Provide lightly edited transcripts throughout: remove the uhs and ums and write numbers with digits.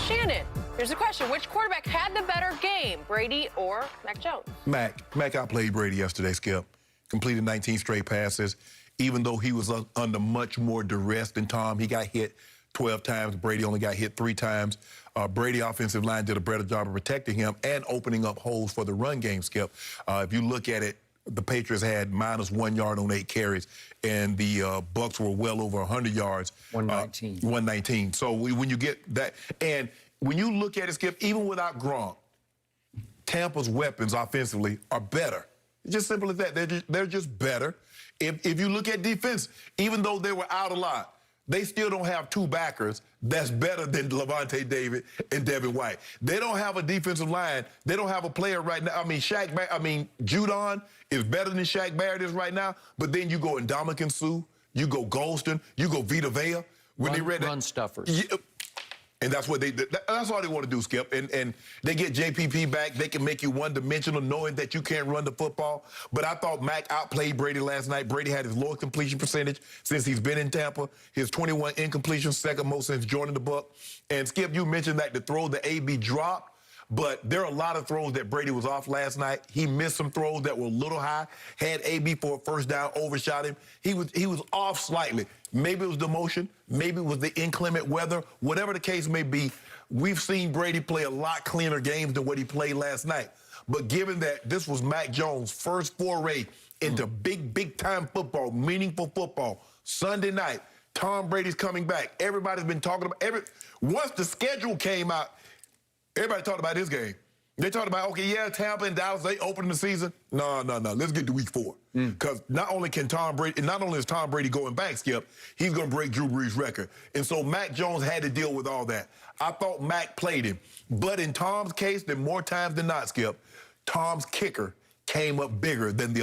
Shannon, here's the question. Which quarterback had the better game, Brady or Mac Jones? Mac outplayed Brady yesterday, Skip. Completed 19 straight passes. Even though he was under much more duress than Tom, he got hit 12 times. Brady only got hit 3 times. Brady offensive line did a better job of protecting him and opening up holes for the run game, Skip. If you look at it, the Patriots had -1 yard on 8 carries, and the Bucks were well over 100 yards. 119. 119. So when you get that, and when you look at it, Skip, even without Gronk, Tampa's weapons offensively are better. It's just simple as that. They're just better. If you look at defense, even though they were out a lot, they still don't have 2 backers that's better than Levante David and Devin White. They don't have a defensive line. They don't have a player right now. Judon is better than Shaq Barrett is right now, but then you go Ndamukong Suh, you go Golston, you go Vita Vea. Run stuffers. Yeah, and that's what that's all they want to do, Skip. And they get JPP back. They can make you one-dimensional knowing that you can't run the football. But I thought Mac outplayed Brady last night. Brady had his lowest completion percentage since he's been in Tampa. His 21 incompletions, second most since joining the Bucs. And, Skip, you mentioned that the throw the AB dropped. But there are a lot of throws that Brady was off last night. He missed some throws that were a little high, had AB for a first down, overshot him. He was off slightly. Maybe it was the motion, maybe it was the inclement weather, whatever the case may be. We've seen Brady play a lot cleaner games than what he played last night. But given that this was Mac Jones' first foray into big-time football, meaningful football, Sunday night, Tom Brady's coming back. Everybody's been talking about once the schedule came out, everybody talked about this game. They talked about, okay, yeah, Tampa and Dallas, they opened the season. No. Let's get to week 4. Because not only is Tom Brady going back, Skip, he's going to break Drew Brees' record. And so Mac Jones had to deal with all that. I thought Mac played him. But in Tom's case, then more times than not, Skip, Tom's kicker came up bigger than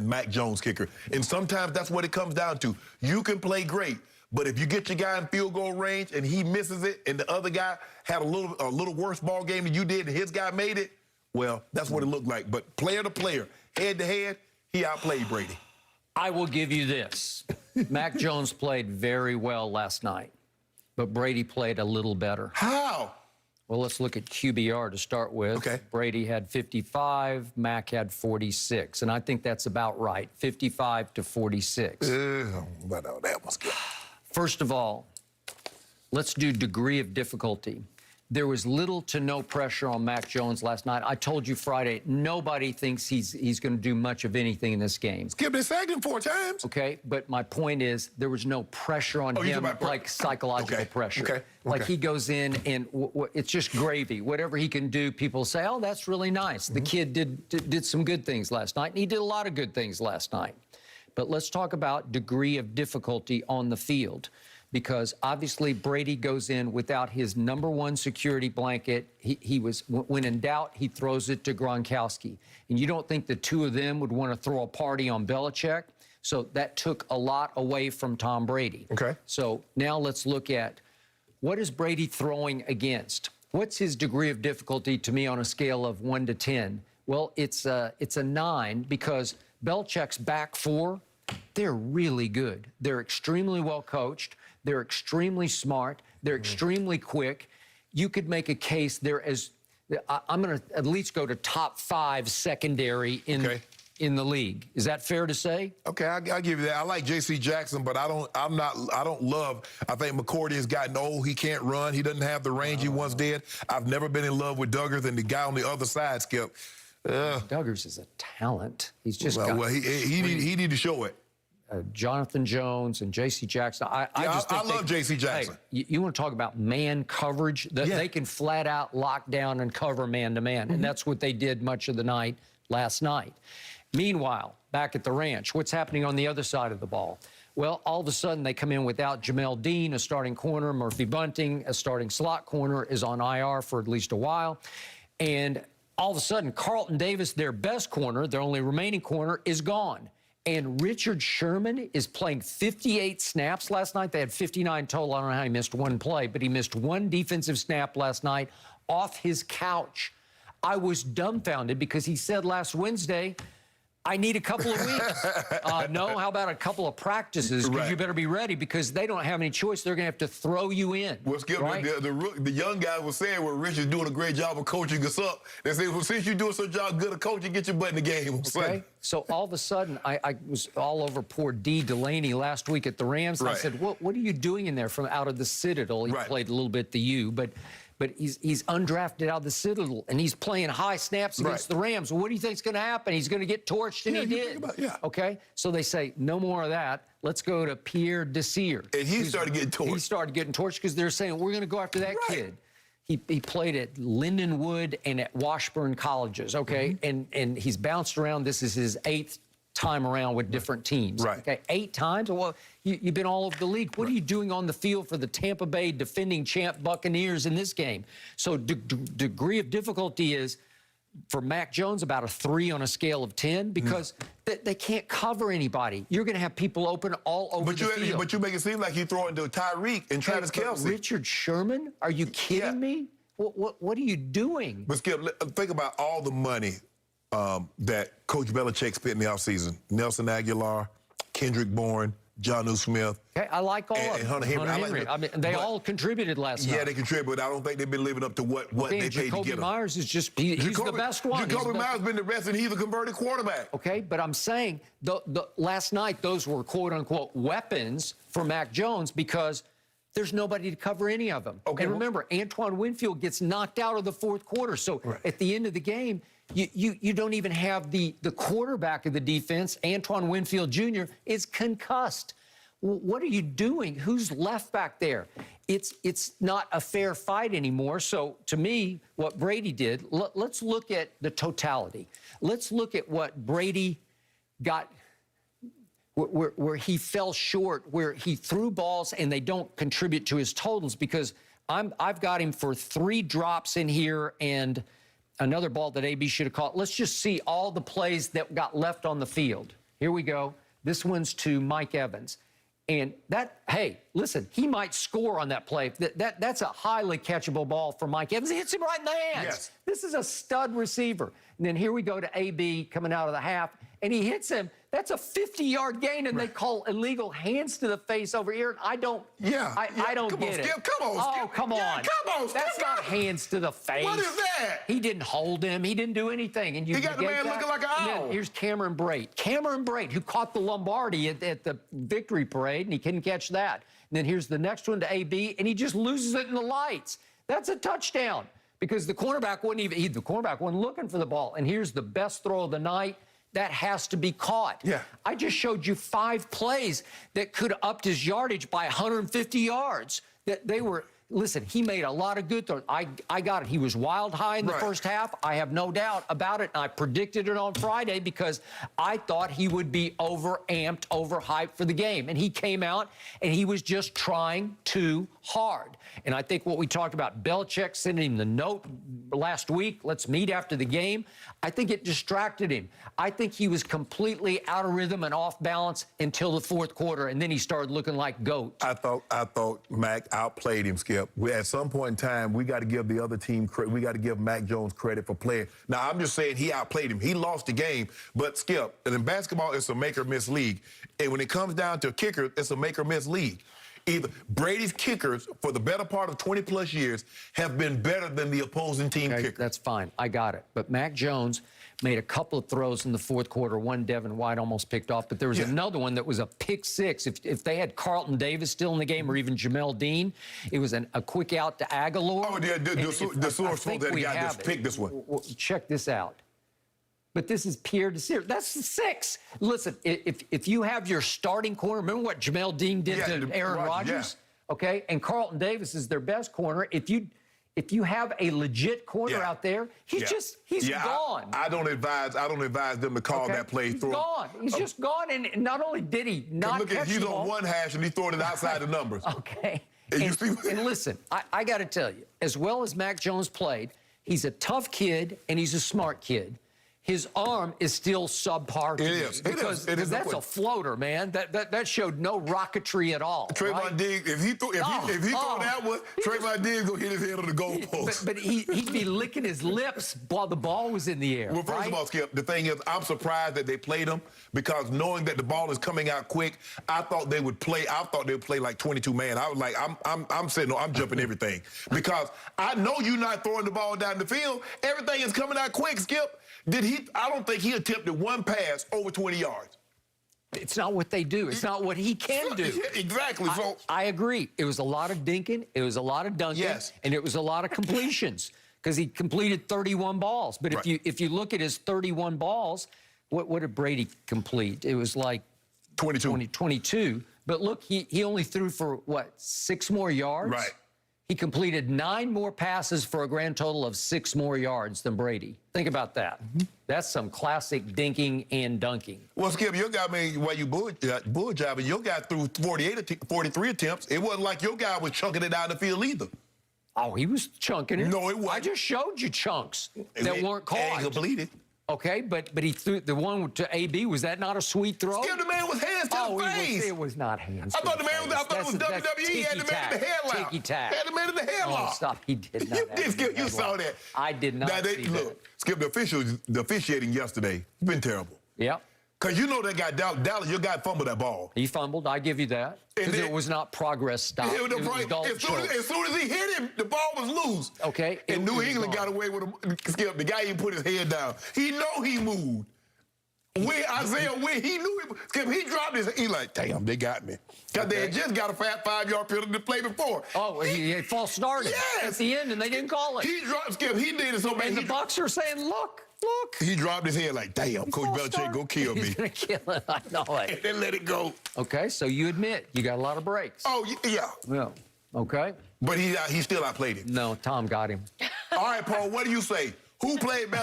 Mac Jones' kicker. And sometimes that's what it comes down to. You can play great, but if you get your guy in field goal range and he misses it and the other guy had a little worse ball game than you did and his guy made it, well, that's what it looked like. But player to player, head to head, he outplayed Brady. I will give you this. Mac Jones played very well last night, but Brady played a little better. How? Well, let's look at QBR to start with. Okay. Brady had 55, Mac had 46, and I think that's about right, 55 to 46. But that was good. First of all, let's do degree of difficulty. There was little to no pressure on Mac Jones last night. I told you Friday, nobody thinks he's going to do much of anything in this game. Skip, they sacked him 4 times. Okay, but my point is there was no pressure on him, like psychological pressure. Okay. Like he goes in and it's just gravy. Whatever he can do, people say, oh, that's really nice. The kid did some good things last night, and he did a lot of good things last night. But let's talk about degree of difficulty on the field, because obviously Brady goes in without his #1 security blanket. When in doubt, he throws it to Gronkowski. And you don't think the 2 of them would want to throw a party on Belichick? So that took a lot away from Tom Brady. Okay. So now let's look at what is Brady throwing against? What's his degree of difficulty to me on a scale of 1 to 10? Well, it's a 9, because Belichick's back 4, they're really good. They're extremely well coached. They're extremely smart. They're extremely quick. You could make a case I'm going to at least go to top 5 secondary in the league. Is that fair to say? Okay, I'll give you that. I like J.C. Jackson, but I think McCourty has gotten old. He can't run. He doesn't have the range he once did. I've never been in love with Duggars, and the guy on the other side, Skip. Duggars is a talent. He's just he need to show it. Jonathan Jones and J.C. Jackson. I love J.C. Jackson. Hey, you want to talk about man coverage? They can flat out lock down and cover man-to-man, and that's what they did much of the night last night. Meanwhile, back at the ranch, what's happening on the other side of the ball? Well, all of a sudden, they come in without Jamel Dean, a starting corner. Murphy Bunting, a starting slot corner, is on IR for at least a while. And all of a sudden, Carlton Davis, their best corner, their only remaining corner, is gone. And Richard Sherman is playing 58 snaps last night. They had 59 total. I don't know how he missed 1 play, but he missed 1 defensive snap last night off his couch. I was dumbfounded because he said last Wednesday, I need a couple of weeks. No, how about a couple of practices? Because you better be ready because they don't have any choice. They're going to have to throw you in. Well, Skip, right? the young guy was saying, well, Rich is doing a great job of coaching us up. They say, well, since you're doing such a job good of coaching, get your butt in the game. Okay. So all of a sudden, I was all over poor D. Delaney last week at the Rams. And I said, what are you doing in there from out of the Citadel? He played a little bit at the U, but he's undrafted out of the Citadel, and he's playing high snaps against the Rams. Well, what do you think's going to happen? He's going to get torched, and he did. Okay? So they say, no more of that. Let's go to Pierre Desir. And he started getting torched. He started getting torched because they're saying, we're going to go after that kid. He played at Lindenwood and at Washburn colleges, okay? And he's bounced around. This is his 8th time around with different teams. Okay, 8 times? Well, you've been all over the league. What are you doing on the field for the Tampa Bay defending champ Buccaneers in this game? So degree of difficulty is, for Mac Jones, about a 3 on a scale of 10 because they can't cover anybody. You're going to have people open all over the field. But you make it seem like he's throwing to Tyreek and Travis Kelce. Richard Sherman? Are you kidding me? What are you doing? But Skip, think about all the money that Coach Belichick spent in the offseason. Nelson Aguilar, Kendrick Bourne, Jonnu Smith. Okay, I like all of them. Hunter Henry. I mean, they all contributed last night. Yeah, they contributed, but I don't think they've been living up to what they paid to get them. Jacoby Myers is just, he's the best one. Jacoby Myers has been the best, and he's a converted quarterback. Okay, but I'm saying last night those were quote-unquote weapons for Mac Jones because there's nobody to cover any of them. Okay, and remember, Antoine Winfield gets knocked out of the 4th quarter, so at the end of the game, you don't even have the quarterback of the defense, Antoine Winfield Jr., is concussed. What are you doing? Who's left back there? It's not a fair fight anymore. So to me, what Brady did, let's look at the totality. Let's look at what Brady got, where he fell short, where he threw balls and they don't contribute to his totals because I've got him for 3 drops in here and another ball that AB should have caught. Let's just see all the plays that got left on the field. Here we go. This one's to Mike Evans. And hey, listen, he might score on that play. That's a highly catchable ball for Mike Evans. He hits him right in the hands. Yes. This is a stud receiver. And then here we go to AB coming out of the half, and he hits him. That's a 50-yard gain, and they call illegal hands to the face over here. I don't I don't get it. Skip, come on, oh, Skip. come on. Yeah, come on, Skip. That's not hands to the face. What is that? He didn't hold him. He didn't do anything. And he got the man looking like an owl. Here's Cameron Brate. Cameron Brate, who caught the Lombardi at the victory parade, and he couldn't catch that. And then here's the next one to AB, and he just loses it in the lights. That's a touchdown because the cornerback wasn't looking for the ball. And here's the best throw of the night. That has to be caught. Yeah. I just showed you 5 plays that could have upped his yardage by 150 yards. That they were, listen, he made a lot of good throws. I got it. He was wild high in the first half. I have no doubt about it. And I predicted it on Friday because I thought he would be overamped, overhyped for the game. And he came out and he was just trying too hard. And I think what we talked about, Belichick sending him the note last week, let's meet after the game, I think it distracted him. I think he was completely out of rhythm and off balance until the 4th quarter, and then he started looking like GOAT. I thought Mac outplayed him, Skip. At some point in time, we got to give the other team credit. We got to give Mac Jones credit for playing. Now, I'm just saying he outplayed him. He lost the game, but Skip, in basketball, it's a make-or-miss league. And when it comes down to kicker, it's a make-or-miss league. Either Brady's kickers, for the better part of 20-plus years, have been better than the opposing team kicker. That's fine. I got it. But Mac Jones made a couple of throws in the 4th quarter. One Devin White almost picked off, but there was another one that was a pick 6. If they had Carlton Davis still in the game or even Jamel Dean, it was a quick out to Aguilar. Oh, yeah, the source that guy just picked this one. Check this out. But this is Pierre Desir. That's the 6. Listen, if you have your starting corner, remember what Jamel Dean did to Aaron Rodgers? Yeah. Okay, and Carlton Davis is their best corner. If you have a legit corner out there, he's gone. I don't advise them to call that play. He's gone. He's just gone. And not only did he not catch he's the ball, on one hash and he's throwing it outside the numbers. Okay. And listen, I got to tell you, as well as Mac Jones played, he's a tough kid and he's a smart kid. his arm is still subpar to It me. is. Because that's a floater, man. That showed no rocketry at all. Trayvon right? Diggs, if he throw that one, Trayvon Diggs gonna hit his head on the goalpost. But he'd be licking his lips while the ball was in the air. Well, first of all, Skip, the thing is, I'm surprised that they played him because knowing that the ball is coming out quick, I thought they would play like 22 man. I was like, I'm saying, no, I'm jumping everything because I know you're not throwing the ball down the field. Everything is coming out quick, Skip. I don't think he attempted one pass over 20 yards. It's not what they do. It's not what he can do. Yeah, exactly. I agree. It was a lot of dinking. It was a lot of dunking. Yes. And it was a lot of completions because he completed 31 balls. But if you look at his 31 balls, what did Brady complete? It was like 22. But look, he only threw for, what, 6 more yards? Right. He completed 9 more passes for a grand total of 6 more yards than Brady. Think about that. That's some classic dinking and dunking. Well, Skip, your guy, while you bull jobbing, your guy threw 43 attempts. It wasn't like your guy was chunking it down the field either. Oh, he was chunking it. No, it wasn't. I just showed you chunks that weren't caught. And completed. Okay, but he threw the one to AB. Was that not a sweet throw? Skip, the man was hands to the face. It was not hands. I thought the man was. I thought it was WWE. He had the man in the headlock. Ticky-tack. Had the man in the headlock. Oh, stop. He did not. You did, Skip. You saw that. I did not see that. Look, Skip, the officiating yesterday, it's been terrible. Yep. Because you know that guy, Dallas, your guy fumbled that ball. He fumbled. I give you that. Because it was not progress stop. It was as soon as he hit him, the ball was loose. Okay. And New England got away with him. Skip, the guy even put his head down. He know he moved. When he knew it, Skip, he dropped his, he like, damn, they got me. Because they had just got a 5-yard penalty to play before. Oh, he false started at the end, and they didn't call it. He dropped, Skip, he did it so bad. And the Bucs are saying, look. He dropped his head like, damn, Coach Belichick, go kill me. He's going to kill it. I know it. And then let it go. Okay, so you admit you got a lot of breaks. Oh, yeah. Yeah. Okay. But he still outplayed him. No, Tom got him. All right, Paul, what do you say? Who played better?